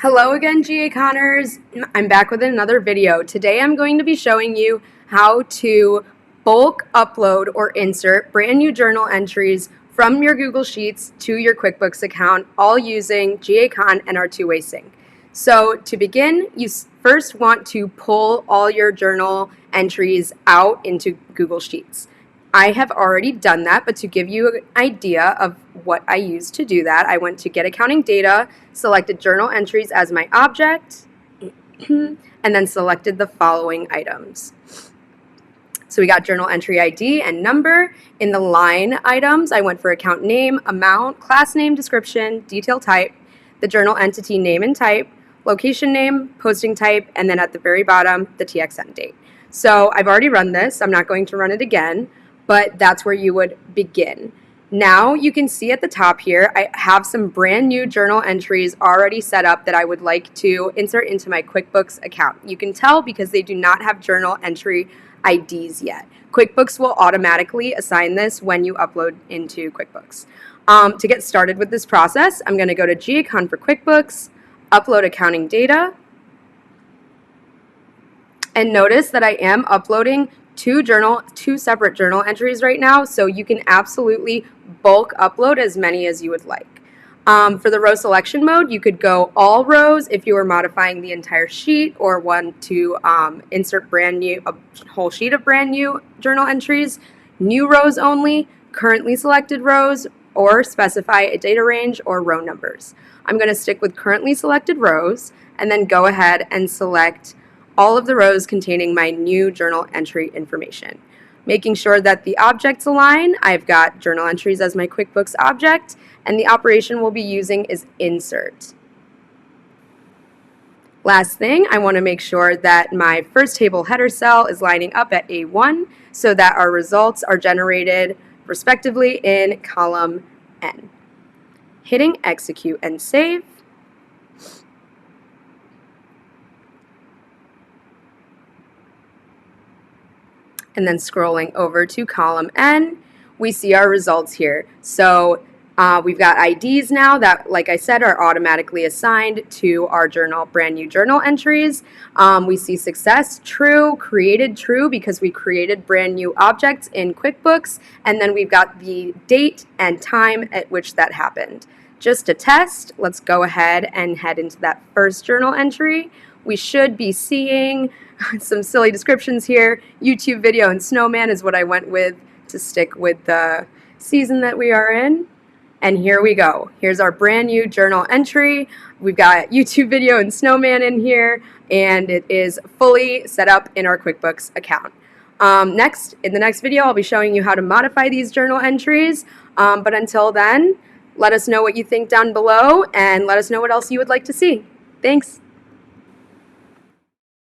Hello again, G-Acconners. I'm back with another video. Today I'm going to be showing you how to bulk upload or insert brand new journal entries from your Google Sheets to your QuickBooks account, all using G-Accon and our two-way sync. So to begin, you first want to pull all your journal entries out into Google Sheets. I have already done that, but to give you an idea of what I used to do that, I went to Get Accounting Data, selected Journal Entries as my object, and then selected the following items. So we got Journal Entry ID and number. In the line items, I went for account name, amount, class name, description, detail type, the journal entity name and type, location name, posting type, and then at the very bottom, the TXN date. So I've already run this. I'm not going to run it again, but that's where you would begin. Now you can see at the top here, I have some brand new journal entries already set up that I would like to insert into my QuickBooks account. You can tell because they do not have journal entry IDs yet. QuickBooks will automatically assign this when you upload into QuickBooks. To get started with this process, I'm going to go to G-Accon for QuickBooks, upload accounting data, and notice that I am uploading two separate journal entries right now, so you can absolutely bulk upload as many as you would like. For the row selection mode, you could go all rows if you were modifying the entire sheet or want to insert a whole sheet of brand new journal entries, new rows only, currently selected rows, or specify a data range or row numbers. I'm going to stick with currently selected rows and then go ahead and select all of the rows containing my new journal entry information. Making sure that the objects align, I've got journal entries as my QuickBooks object, and the operation we'll be using is insert. Last thing, I want to make sure that my first table header cell is lining up at A1 so that our results are generated respectively in column N. Hitting execute and save. And then scrolling over to column N, we see our results here. So we've got IDs now that, like I said, are automatically assigned to our brand new journal entries. We see success, true, created true because we created brand new objects in QuickBooks, and then we've got the date and time at which that happened. Just to test, let's go ahead and head into that first journal entry. We should be seeing some silly descriptions here. YouTube video and snowman is what I went with to stick with the season that we are in. And here we go. Here's our brand new journal entry. We've got YouTube video and snowman in here, and it is fully set up in our QuickBooks account. In the next video, I'll be showing you how to modify these journal entries. But until then, let us know what you think down below, and let us know what else you would like to see. Thanks.